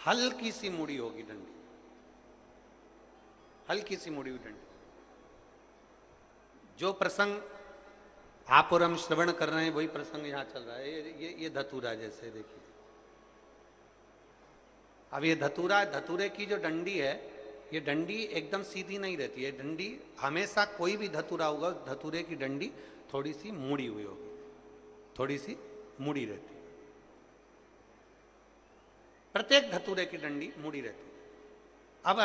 हल्की सी मुड़ी होगी डंडी, हल्की सी मुड़ी हुई डंडी। जो प्रसंग आप और हम श्रवण कर रहे हैं वही प्रसंग यहां चल रहा है। ये धतूरा जैसे देखिए, अब ये धतूरे की जो डंडी है, ये डंडी एकदम सीधी नहीं रहती है। डंडी हमेशा कोई भी धतूरा होगा, धतूरे की डंडी थोड़ी सी मुड़ी हुई होगी, थोड़ी सी मुड़ी रहती है। प्रत्येक धतूरे की डंडी मुड़ी रहती है। अब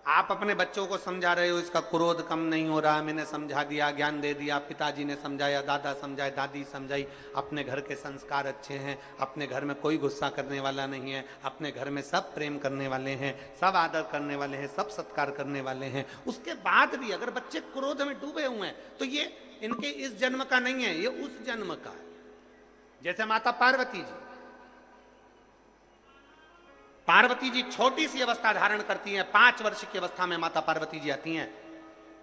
आप अपने बच्चों को समझा रहे हो, इसका क्रोध कम नहीं हो रहा, मैंने समझा दिया, ज्ञान दे दिया, पिताजी ने समझाया, दादा समझाए, दादी समझाई, अपने घर के संस्कार अच्छे हैं, अपने घर में कोई गुस्सा करने वाला नहीं है, अपने घर में सब प्रेम करने वाले हैं, सब आदर करने वाले हैं, सब सत्कार करने वाले हैं। उसके बाद भी अगर बच्चे क्रोध में डूबे हुए हैं तो ये इनके इस जन्म का नहीं है, ये उस जन्म का है। जैसे माता पार्वती जी, पार्वती जी छोटी सी अवस्था धारण करती हैं, 5 वर्ष की अवस्था में माता पार्वती जी आती हैं।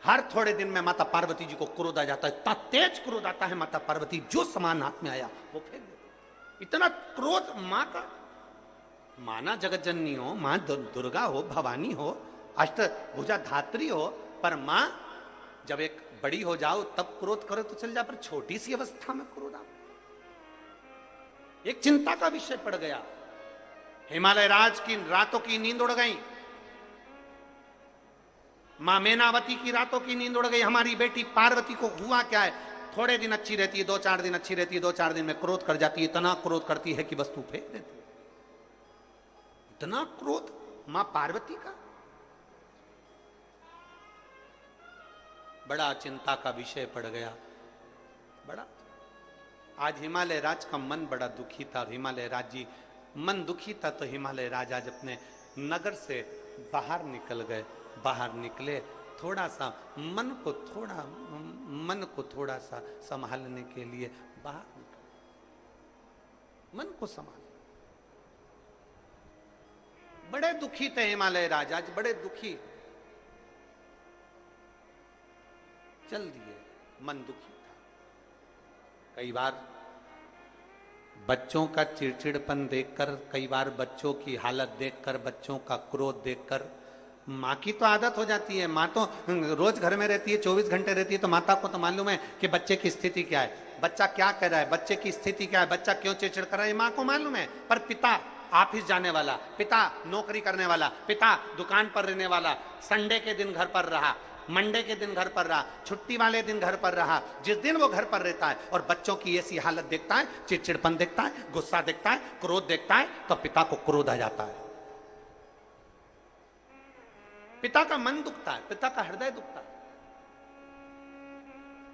हर थोड़े दिन में माता पार्वती जी को क्रोध आ जाता है, इतना तेज क्रोध आता है, माता पार्वती जो सामान हाथ में आया वो फेंक देती। इतना क्रोध मां का। माना जगत जननी हो, मां दुर्गा हो, भवानी हो, अष्टभुजा धात्री हो, पर मां जब एक बड़ी हो जाओ तब क्रोध करो तो चल जा, पर छोटी सी अवस्था में क्रोध आ, एक चिंता का विषय पड़ गया। हिमालय राज की रातों की नींद उड़ गई, मां मैनावती की रातों की नींद उड़ गई। हमारी बेटी पार्वती को हुआ क्या है, थोड़े दिन अच्छी रहती है, 2-4 दिन अच्छी रहती है, 2-4 दिन में क्रोध कर जाती है, इतना क्रोध करती है कि वस्तु फेंक देती है। इतना क्रोध मां पार्वती का, बड़ा चिंता का विषय पड़ गया। बड़ा आज हिमालय राज का मन बड़ा दुखी था। हिमालय राज जी मन दुखी था तो हिमालय राज आज अपने नगर से बाहर निकल गए। बाहर निकले, थोड़ा सा मन को थोड़ा सा संभालने के लिए बाहर निकले, मन को संभाल। बड़े दुखी थे हिमालय राज, आज बड़े दुखी, चल दिए, मन दुखी था। कई बार बच्चों का चिड़चिड़पन देखकर, कई बार बच्चों की हालत देखकर, बच्चों का क्रोध देखकर माँ की तो आदत हो जाती है। माँ तो रोज घर में रहती है, 24 घंटे रहती है, तो माता को तो मालूम है कि बच्चे की स्थिति क्या है, बच्चा क्या कर रहा है, बच्चे की स्थिति क्या है, बच्चा क्यों चिड़चिड़ कर रहा है, माँ को मालूम है। पर पिता ऑफिस जाने वाला, पिता नौकरी करने वाला, पिता दुकान पर रहने वाला, संडे के दिन घर पर रहा, मंडे के दिन घर पर रहा, छुट्टी वाले दिन घर पर रहा, जिस दिन वो घर पर रहता है और बच्चों की ऐसी हालत देखता है, चिड़चिड़पन देखता है, गुस्सा देखता है, क्रोध देखता है, तो पिता को क्रोध आ जाता है। पिता का मन दुखता है, पिता का हृदय दुखता है,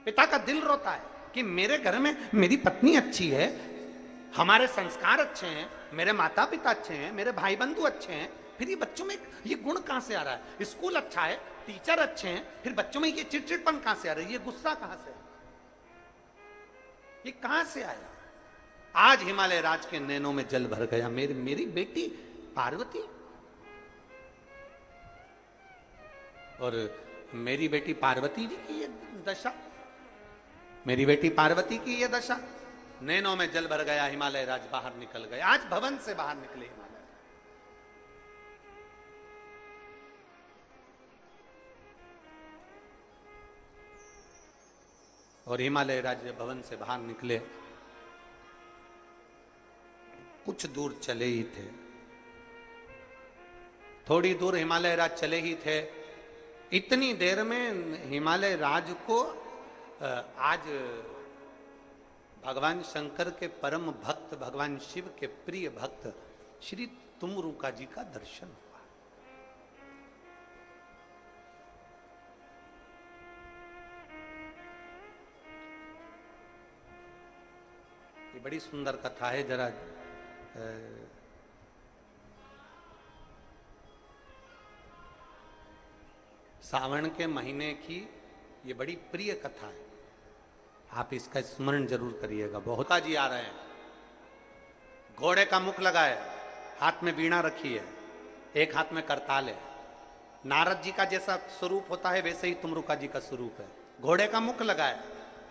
पिता का दिल रोता है कि मेरे घर में मेरी पत्नी अच्छी है, हमारे संस्कार अच्छे हैं, मेरे माता पिता अच्छे हैं, मेरे भाई बंधु अच्छे हैं, फिर ये बच्चों में ये गुण कहां से आ रहा है, स्कूल अच्छा है, टीचर अच्छे हैं, फिर बच्चों में ये चिड़चिड़पन कहां से आ रहा है, ये गुस्सा कहां से, ये कहां से आया। आज हिमालय राज के नैनों में जल भर गया। मेरी बेटी पार्वती और मेरी बेटी पार्वती जी की ये दशा, मेरी बेटी पार्वती की ये दशा। नैनों में जल भर गया, हिमालय राज बाहर निकल गए। आज भवन से बाहर निकले हिमालय, और हिमालय राज्य भवन से बाहर निकले, कुछ दूर चले ही थे, थोड़ी दूर हिमालय राज चले ही थे, इतनी देर में हिमालय राज को आज भगवान शंकर के परम भक्त, भगवान शिव के प्रिय भक्त श्री तुमरुका जी का दर्शन हुआ। ये बड़ी सुंदर कथा है। जरा सावन के महीने की ये बड़ी प्रिय कथा है, आप इसका स्मरण जरूर करिएगा। बहुत जी आ रहे हैं, घोड़े का मुख लगाए, हाथ में वीणा रखी है, एक हाथ में करताल है। नारद जी का जैसा स्वरूप होता है वैसे ही तुमरुका जी का स्वरूप है। घोड़े का मुख लगाए,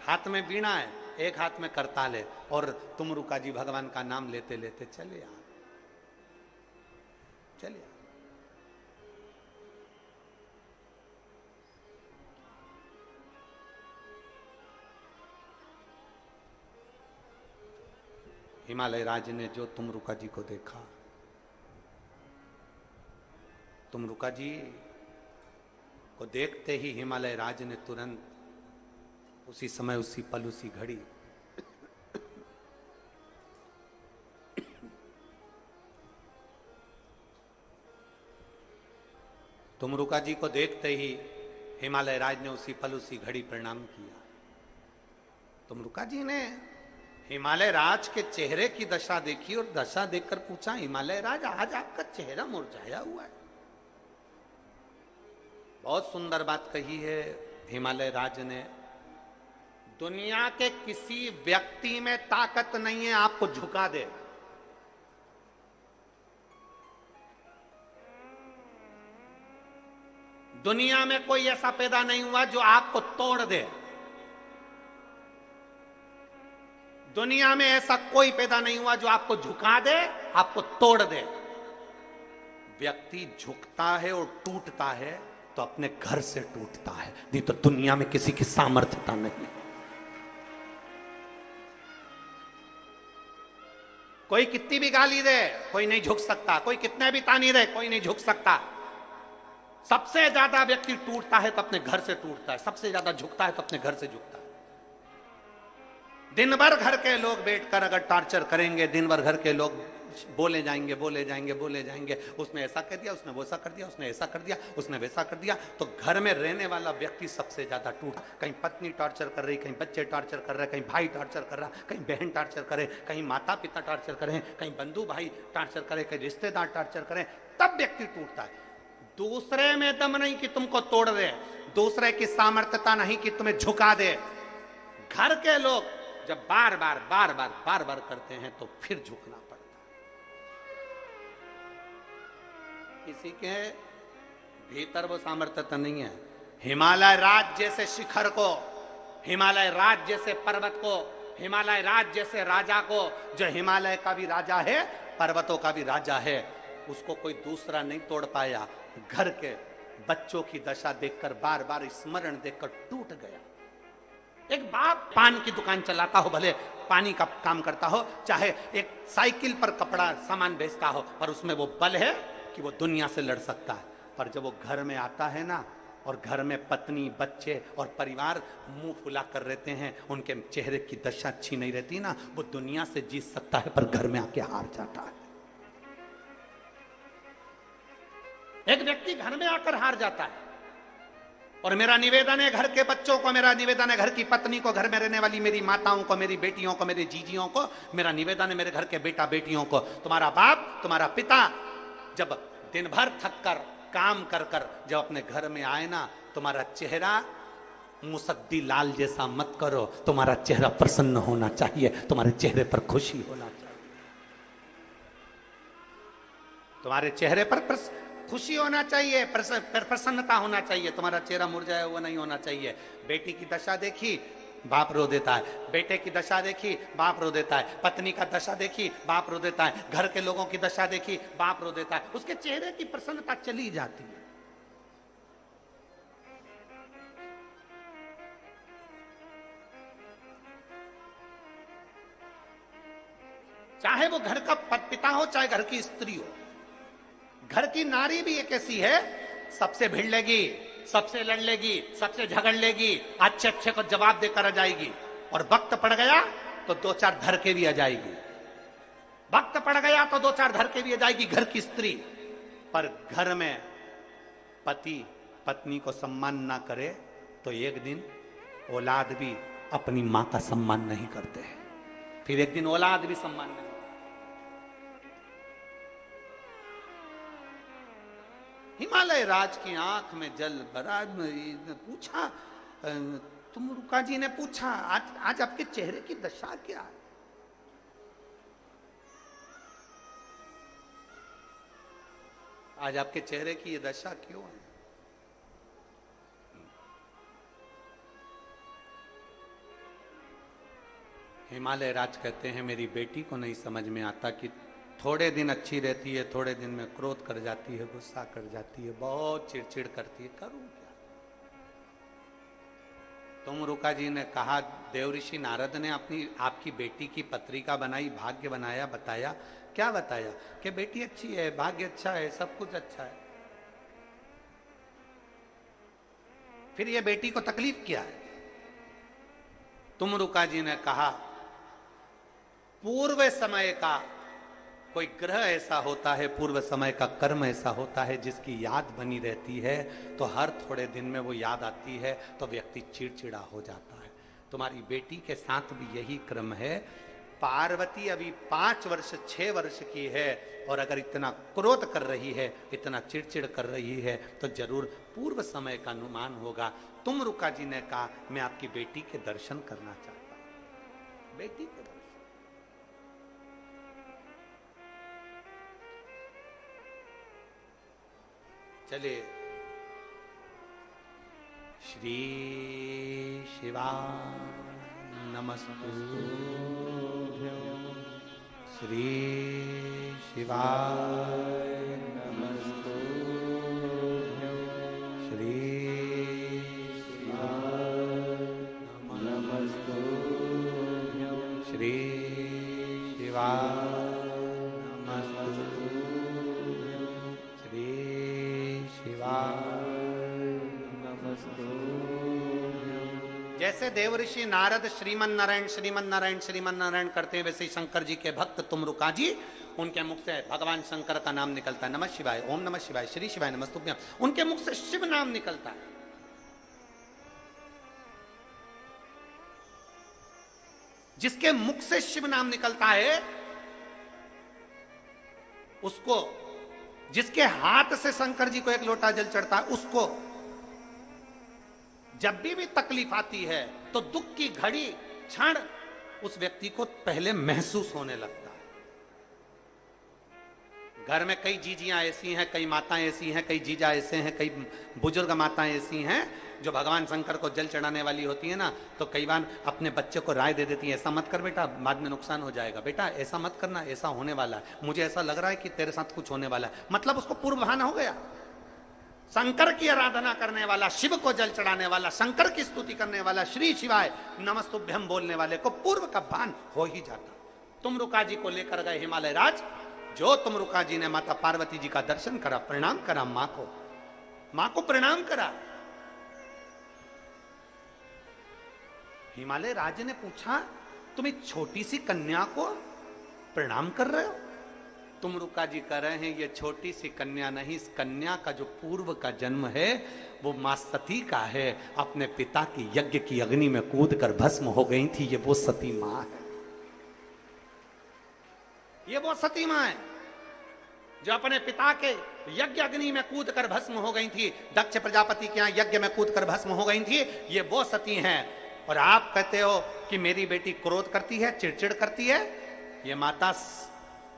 हाथ में वीणा है, एक हाथ में करताल है, और तुमरुका जी भगवान का नाम लेते लेते चले आ। चलिए। हिमालय राज ने जो तुमरुका जी को देखा, तुमरुका जी को देखते ही हिमालय राज ने तुरंत उसी समय, उसी पल, उसी घड़ी तुमरुका जी को देखते ही हिमालय राज ने उसी पल, उसी घड़ी प्रणाम किया। तुमरुका जी ने हिमालय राज के चेहरे की दशा देखी और दशा देखकर पूछा, हिमालय राज आज आपका चेहरा मुरझाया हुआ है। बहुत सुंदर बात कही है हिमालय राज ने। दुनिया के किसी व्यक्ति में ताकत नहीं है आपको झुका दे। दुनिया में कोई ऐसा पैदा नहीं हुआ जो आपको तोड़ दे। दुनिया में ऐसा कोई पैदा नहीं हुआ जो आपको झुका दे, आपको तोड़ दे। व्यक्ति झुकता है और टूटता है तो अपने घर से टूटता है, नहीं तो दुनिया में किसी की सामर्थ्यता नहीं। कोई कितनी भी गाली दे कोई नहीं झुक सकता, कोई कितने भी तानी दे कोई नहीं झुक सकता। सबसे ज्यादा व्यक्ति टूटता है तो अपने घर से टूटता है, सबसे ज्यादा झुकता है तो अपने घर से झुकता है। दिन भर घर के लोग बैठकर अगर टॉर्चर करेंगे, दिन भर घर के लोग बोले जाएंगे, बोले जाएंगे, बोले जाएंगे, उसने ऐसा कर दिया, उसने वैसा कर दिया, उसने ऐसा कर दिया, उसने वैसा कर दिया, तो घर में रहने वाला व्यक्ति सबसे ज्यादा टूटा। कहीं पत्नी टॉर्चर कर रही, कहीं बच्चे टॉर्चर कर रहे, कहीं भाई टॉर्चर कर रहा, कहीं बहन टॉर्चर करे, कहीं माता पिता टॉर्चर करें, कहीं बंधु भाई टॉर्चर करे, कहीं रिश्तेदार टॉर्चर करें, तब व्यक्ति टूटता है। दूसरे में दम नहीं कि तुमको तोड़ दे, दूसरे की सामर्थ्यता नहीं कि तुम्हें झुका दे। घर के लोग जब बार बार करते हैं तो फिर झुकना पड़ता है। किसी के भीतर वो सामर्थ्यता नहीं है। हिमालय राज जैसे शिखर को, हिमालय राज जैसे पर्वत को, हिमालय राज जैसे राजा को, जो हिमालय का भी राजा है, पर्वतों का भी राजा है, उसको कोई दूसरा नहीं तोड़ पाया। घर के बच्चों की दशा देखकर, बार बार स्मरण देखकर टूट गया। एक बाप पान की दुकान चलाता हो, भले पानी का काम करता हो, चाहे एक साइकिल पर कपड़ा सामान बेचता हो, पर उसमें वो बल है कि वो दुनिया से लड़ सकता है। पर जब वो घर में आता है ना, और घर में पत्नी, बच्चे और परिवार मुंह फुला कर रहते हैं, उनके चेहरे की दशा अच्छी नहीं रहती ना, वो दुनिया से जीत सकता है पर घर में आके हार जाता है। एक व्यक्ति घर में आकर हार जाता है। और मेरा निवेदन है घर के बच्चों को, मेरा निवेदन है घर की पत्नी को, घर में रहने वाली मेरी माताओं को, मेरी बेटियों को, मेरी जीजियों को, मेरा निवेदन है मेरे घर के बेटा बेटियों को, तुम्हारा बाप, तुम्हारा पिता जब दिन भर थक कर काम कर कर जब अपने घर में आए ना, तुम्हारा चेहरा मुसद्दी लाल जैसा मत करो, तुम्हारा चेहरा प्रसन्न होना चाहिए, तुम्हारे चेहरे पर खुशी होना चाहिए, तुम्हारे चेहरे पर खुशी होना चाहिए, प्रसन्नता होना चाहिए, तुम्हारा चेहरा मुरझाया हुआ नहीं होना चाहिए। बेटी की दशा देखी, बाप रो देता है, बेटे की दशा देखी, बाप रो देता है, पत्नी का दशा देखी, बाप रो देता है, घर के लोगों की दशा देखी, बाप रो देता है, उसके चेहरे की प्रसन्नता चली जाती है। चाहे वो घर का पिता हो, चाहे घर की स्त्री हो। घर की नारी भी एक ऐसी है, सबसे भिड़ लेगी, सबसे लड़ लेगी, सबसे झगड़ लेगी, अच्छे अच्छे को जवाब देकर आ जाएगी, और वक्त पड़ गया तो दो चार धर के भी आ जाएगी, वक्त पड़ गया तो दो चार धर के भी आ जाएगी घर की स्त्री। पर घर में पति पत्नी को सम्मान ना करे तो एक दिन औलाद भी अपनी मां का सम्मान नहीं करते, फिर एक दिन औलाद भी सम्मान नहीं। हिमालय राज की आंख में जल भरा। पूछा, तुमरुका जी ने पूछा, आज आपके चेहरे की दशा क्या है? आज आपके चेहरे की ये दशा क्यों है? हिमालय राज कहते हैं, मेरी बेटी को नहीं समझ में आता कि थोड़े दिन अच्छी रहती है, थोड़े दिन में क्रोध कर जाती है, गुस्सा कर जाती है, बहुत चिड़चिड़ करती है, करूं क्या? तुमरुका जी ने कहा, देवऋषि नारद ने अपनी आपकी बेटी की पत्रिका बनाई, भाग्य बनाया, बताया। क्या बताया? कि बेटी अच्छी है, भाग्य अच्छा है, सब कुछ अच्छा है। फिर ये बेटी को तकलीफ क्या है? तुमरुका जी ने कहा, पूर्व समय का कोई ग्रह ऐसा होता है, पूर्व समय का कर्म ऐसा होता है जिसकी याद बनी रहती है, तो हर थोड़े दिन में वो याद आती है तो व्यक्ति चिड़चिड़ा हो जाता है। तुम्हारी बेटी के साथ भी यही क्रम है। पार्वती अभी 5 वर्ष 6 वर्ष की है, और अगर इतना क्रोध कर रही है, इतना चिड़चिड़ कर रही है, तो जरूर पूर्व समय का अनुमान होगा। तुमरुका जी ने कहा, मैं आपकी बेटी के दर्शन करना चाहता हूं। बेटी के दर्शन। चलिए, श्री शिवाय नमस्तुभ्यं, श्री शिवाय नमस्तुभ्यं, श्री शिवाय नमस्तुभ्यं, श्री शिवाय नमस्तुभ्यं, श्री शिवाय नमस्तुभ्यं। जैसे देवऋषि नारद श्रीमन नारायण श्रीमन नारायण श्रीमन नारायण करते हैं, वैसे ही शंकर जी के भक्त तुमरुका जी, उनके मुख से भगवान शंकर का नाम निकलता है, नमः शिवाय, ओम नमः शिवाय, श्री शिवाय नमस्तुभ्यं। उनके मुख से शिव नाम निकलता है। जिसके मुख से शिव नाम निकलता है, उसको, जिसके हाथ से शंकर जी को एक लोटा जल चढ़ता है, उसको जब भी तकलीफ आती है तो दुख की घड़ी क्षण उस व्यक्ति को पहले महसूस होने लगता है। घर में कई जीजियां ऐसी हैं, कई माताएं ऐसी हैं, कई जीजा ऐसे हैं, कई बुजुर्ग माताएं ऐसी हैं जो भगवान शंकर को जल चढ़ाने वाली होती है ना, तो कई बार अपने बच्चे को राय दे देती है, ऐसा मत कर बेटा, बाद में नुकसान हो जाएगा, बेटा ऐसा मत करना, ऐसा होने वाला है, मुझे ऐसा लग रहा है कि तेरे साथ कुछ होने वाला है। मतलब उसको पूर्व भान हो गया। शंकर की आराधना करने वाला, शिव को जल चढ़ाने वाला, शंकर की स्तुति करने वाला, श्री शिवाय नमस्तुभ्यं बोलने वाले को पूर्व का भान हो ही जाता। तुमरुका जी को लेकर गए हिमालय राज। जो तुमरुका जी ने माता पार्वती जी का दर्शन करा, प्रणाम करा मां को प्रणाम करा। हिमालय राज ने पूछा, तुम एक छोटी सी कन्या को प्रणाम कर रहे हो? तुमरुका जी कह रहे हैं, ये छोटी सी कन्या नहीं, इस कन्या का जो पूर्व का जन्म है वो मां सती का है। अपने पिता की यज्ञ की अग्नि में कूद कर भस्म हो गई थी, ये वो सती मां है। ये वो सती मां है जो अपने पिता के यज्ञ अग्नि में कूद कर भस्म हो गई थी, दक्ष प्रजापति के यहां यज्ञ में कूद कर भस्म हो गई थी। ये वो सती हैं। और आप कहते हो कि मेरी बेटी क्रोध करती है, चिड़चिड़ करती है। ये माता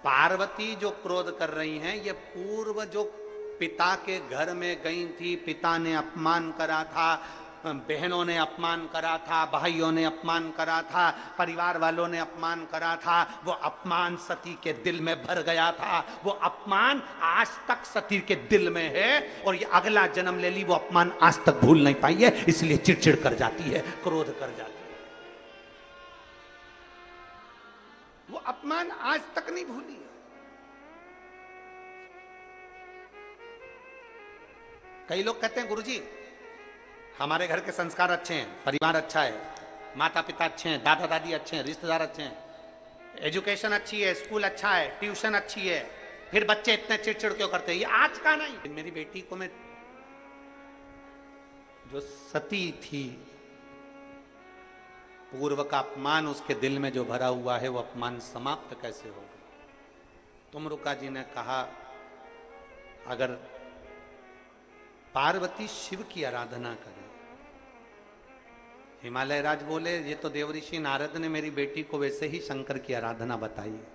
पार्वती जो क्रोध कर रही हैं, ये पूर्व जो पिता के घर में गई थी, पिता ने अपमान करा था, बहनों ने अपमान करा था, भाइयों ने अपमान करा था, परिवार वालों ने अपमान करा था, वो अपमान सती के दिल में भर गया था। वो अपमान आज तक सती के दिल में है, और ये अगला जन्म ले ली, वो अपमान आज तक भूल नहीं पाई है, इसलिए चिड़चिड़ कर जाती है, क्रोध कर जाती है। वो अपमान आज तक नहीं भूली है। कई लोग कहते हैं, गुरुजी हमारे घर के संस्कार अच्छे हैं, परिवार अच्छा है, माता पिता अच्छे हैं, दादा दादी अच्छे हैं, रिश्तेदार अच्छे हैं, एजुकेशन अच्छी है, स्कूल अच्छा है, ट्यूशन अच्छी है, फिर बच्चे इतने चिड़चिड़ क्यों करते हैं? ये आज का नहीं। मेरी बेटी को मैं, जो सती थी, पूर्व का अपमान उसके दिल में जो भरा हुआ है, वो अपमान समाप्त कैसे होगा? तुमरुका जी ने कहा, अगर पार्वती शिव की आराधना करे। हिमालय राज बोले, ये तो देवऋषि नारद ने मेरी बेटी को वैसे ही शंकर की आराधना बताई है।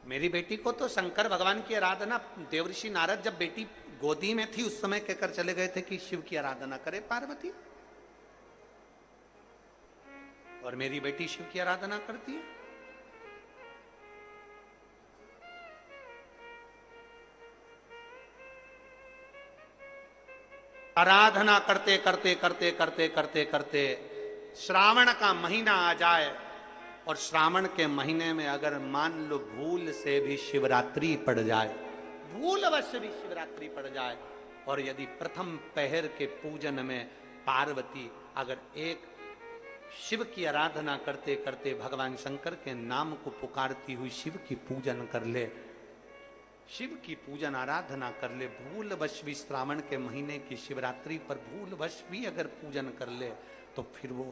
मेरी बेटी को तो शंकर भगवान की आराधना, देवऋषि नारद जब बेटी गोदी में थी उस समय कहकर चले गए थे कि शिव की आराधना करे पार्वती, और मेरी बेटी शिव की आराधना करती है। आराधना करते करते करते करते करते करते श्रावण का महीना आ जाए, और श्रावण के महीने में अगर मान लो भूल से भी शिवरात्रि पड़ जाए, भूलवश भी शिवरात्रि पड़ जाए, और यदि प्रथम पहर के पूजन में पार्वती अगर एक शिव की आराधना करते करते भगवान शंकर के नाम को पुकारती हुई शिव की पूजन कर ले, शिव की पूजन आराधना कर ले, भूलवश भी श्रावण के महीने की शिवरात्रि पर भूलवश भी अगर पूजन कर ले, तो फिर वो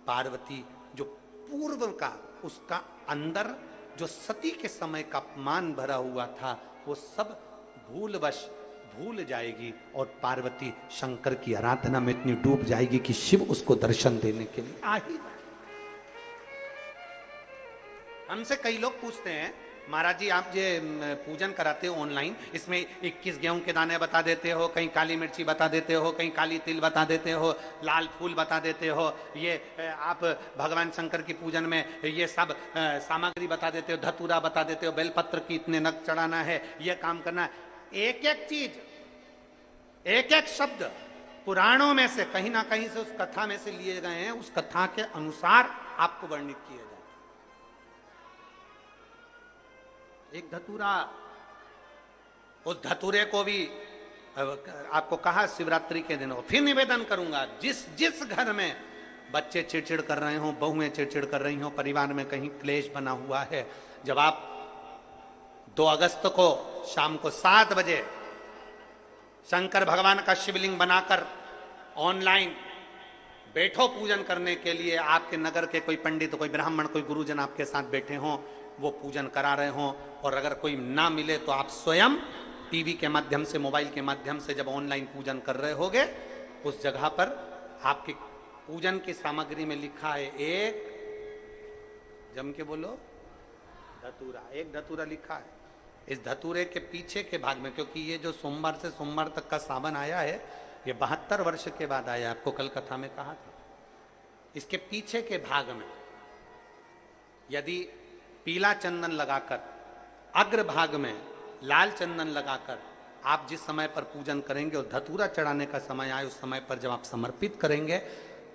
पार्वती जो पूर्व का उसका अंदर जो सती के समय का अपमान भरा हुआ था वो सब भूलवश भूल जाएगी, और पार्वती शंकर की आराधना में इतनी डूब जाएगी कि शिव उसको दर्शन देने के लिए आ ही। हमसे कई लोग पूछते हैं, महाराज जी आप ये पूजन कराते हो ऑनलाइन, इसमें 21 गेहूं के दाने बता देते हो, कहीं काली मिर्ची बता देते हो, कहीं काली तिल बता देते हो, लाल फूल बता देते हो, ये आप भगवान शंकर की पूजन में ये सब सामग्री बता देते हो, धतूरा बता देते हो, बेलपत्र की इतने नग चढ़ाना है, ये काम करना है। एक एक चीज, एक एक शब्द पुराणों में से कहीं ना कहीं से उस कथा में से लिए गए हैं, उस कथा के अनुसार आपको वर्णित किए जाए। एक धतूरा, उस धतूरे को भी आपको कहा शिवरात्रि के दिन हो, फिर निवेदन करूंगा, जिस जिस घर में बच्चे चिड़चिड़ कर रहे हो, बहुएं चिड़चिड़ कर रही हो, परिवार में कहीं क्लेश बना हुआ है, जब आप 2 अगस्त को शाम को 7 बजे शंकर भगवान का शिवलिंग बनाकर ऑनलाइन बैठो पूजन करने के लिए, आपके नगर के कोई पंडित, कोई ब्राह्मण, कोई गुरुजन आपके साथ बैठे हों, वो पूजन करा रहे हों, और अगर कोई ना मिले तो आप स्वयं टीवी के माध्यम से, मोबाइल के माध्यम से जब ऑनलाइन पूजन कर रहे होगे, उस जगह पर आपकी पूजन की सामग्री में लिखा है एक, जम के बोलो, धतूरा, एक धतूरा लिखा है। इस धतूरे के पीछे के भाग में, क्योंकि ये जो सोमवार से सोमवार तक का सावन आया है, ये 72 वर्ष के बाद आया, आपको कल कथा में कहा था। इसके पीछे के भाग में यदि पीला चंदन लगाकर, अग्र भाग में लाल चंदन लगाकर आप जिस समय पर पूजन करेंगे और धतूरा चढ़ाने का समय आए, उस समय पर जब आप समर्पित करेंगे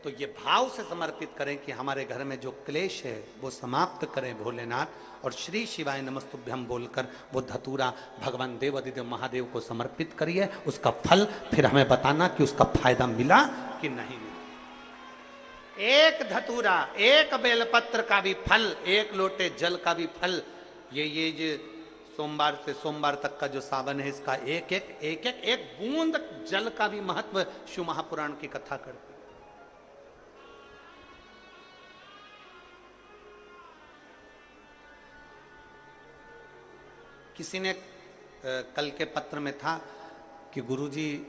तो ये भाव से समर्पित करें कि हमारे घर में जो क्लेश है वो समाप्त करें भोलेनाथ, और श्री शिवाय नमस्तुभ्यम बोलकर वो धतूरा भगवान देवादिदेव महादेव को समर्पित करिए। उसका फल फिर हमें बताना कि उसका फायदा मिला कि नहीं मिला। एक धतूरा, एक बेलपत्र का भी फल, एक लोटे जल का भी फल, ये जो सोमवार से सोमवार तक का जो सावन है, इसका एक बूंद जल का भी महत्व शिव महापुराण की कथा करती। किसी ने कल के पत्र में था कि गुरुजी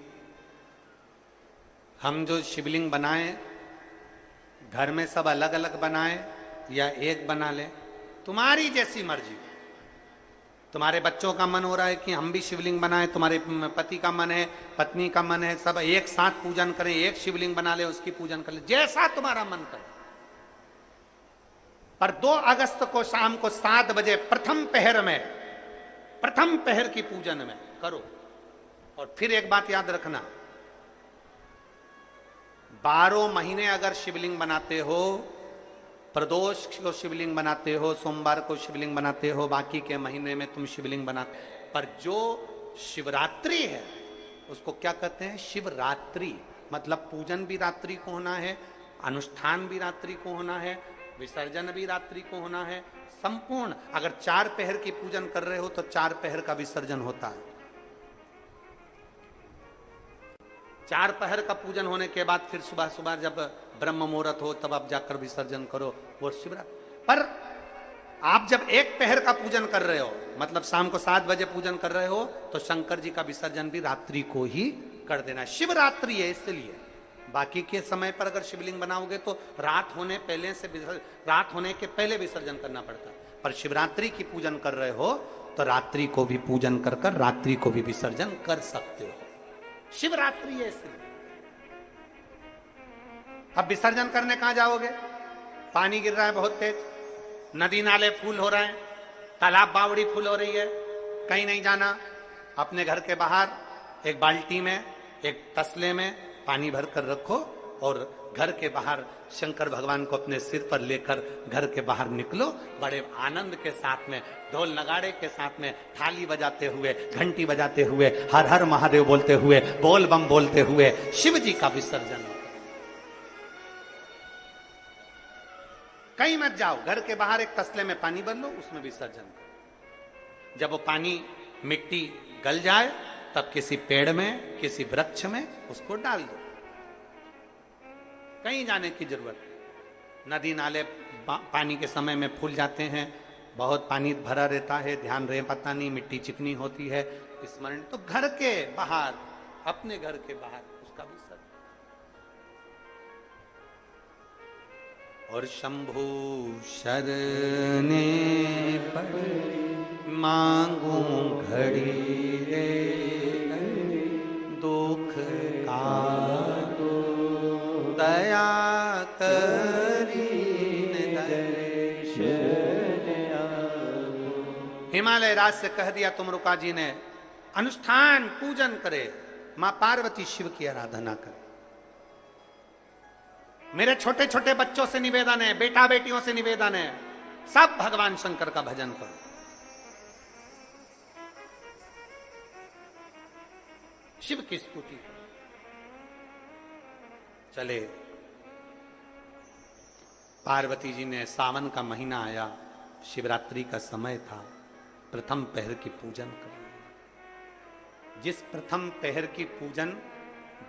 हम जो शिवलिंग बनाएं घर में सब अलग अलग बनाएं या एक बना लें, तुम्हारी जैसी मर्जी। तुम्हारे बच्चों का मन हो रहा है कि हम भी शिवलिंग बनाएं, तुम्हारे पति का मन है, पत्नी का मन है, सब एक साथ पूजन करें, एक शिवलिंग बना ले, उसकी पूजन कर ले, जैसा तुम्हारा मन करे। पर 2 अगस्त को शाम को 7 बजे प्रथम पहर की पूजन में करो। और फिर एक बात याद रखना, 12 महीने अगर शिवलिंग बनाते हो, प्रदोष को शिवलिंग बनाते हो, सोमवार को शिवलिंग बनाते हो, बाकी के महीने में तुम शिवलिंग बनाते, पर जो शिवरात्रि है उसको क्या कहते हैं? शिवरात्रि। मतलब पूजन भी रात्रि को होना है, अनुष्ठान भी रात्रि को होना है, विसर्जन भी रात्रि को होना है, संपूर्ण। अगर 4 पहर की पूजन कर रहे हो तो 4 पहर का विसर्जन होता है। 4 पहर का पूजन होने के बाद फिर सुबह सुबह जब ब्रह्म मुहूर्त हो तब आप जाकर विसर्जन करो, वो शिवरात्रि। पर आप जब 1 पहर का पूजन कर रहे हो, मतलब शाम को 7 बजे पूजन कर रहे हो, तो शंकर जी का विसर्जन भी रात्रि को ही कर देना। शिवरात्रि है इसलिए। बाकी के समय पर अगर शिवलिंग बनाओगे तो रात होने के पहले विसर्जन करना पड़ता है। पर शिवरात्रि की पूजन कर रहे हो तो रात्रि को भी पूजन कर रात्रि को भी विसर्जन कर सकते हो। शिवरात्रि है इसलिए। अब विसर्जन करने कहां जाओगे? पानी गिर रहा है बहुत तेज, नदी नाले फूल हो रहे हैं, तालाब बावड़ी फूल हो रही है, कहीं नहीं जाना। अपने घर के बाहर एक बाल्टी में एक तसले में पानी भर कर रखो और घर के बाहर शंकर भगवान को अपने सिर पर लेकर घर के बाहर निकलो, बड़े आनंद के साथ में, ढोल नगाड़े के साथ में, थाली बजाते हुए, घंटी बजाते हुए, हर हर महादेव बोलते हुए, बोल बम बोलते हुए शिव जी का विसर्जन। कहीं मत जाओ, घर के बाहर एक तसले में पानी भर लो, उसमें विसर्जन करो। जब वो पानी मिट्टी गल जाए तब किसी पेड़ में, किसी वृक्ष में उसको डाल दो। कहीं जाने की जरूरत नहीं। नदी नाले पानी के समय में फूल जाते हैं, बहुत पानी भरा रहता है, ध्यान रहे पता नहीं, मिट्टी चिकनी होती है, स्मरण। तो घर के बाहर, अपने घर के बाहर उसका विसर्जन। और शंभु शरणे पड़ मांगू घड़ी रे, दुख का दया करीन दर्शन। हिमालय राज से कह दिया तुमरुका जी ने, अनुष्ठान पूजन करे, मां पार्वती शिव की आराधना करे। मेरे छोटे छोटे बच्चों से निवेदन है, बेटा बेटियों से निवेदन है, सब भगवान शंकर का भजन करो। शिव की स्तुति करो। चले, पार्वती जी ने, सावन का महीना आया, शिवरात्रि का समय था, प्रथम पहर की पूजन कर। जिस प्रथम पहर की पूजन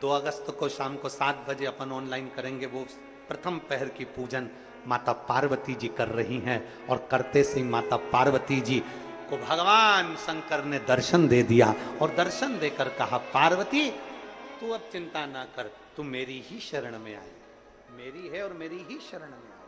2 अगस्त को शाम को 7 बजे अपन ऑनलाइन करेंगे, वो प्रथम पहर की पूजन माता पार्वती जी कर रही हैं। और करते से माता पार्वती जी को भगवान शंकर ने दर्शन दे दिया और दर्शन देकर कहा, पार्वती तू अब चिंता ना कर, तू मेरी ही शरण में आई, मेरी है और मेरी ही शरण में आई।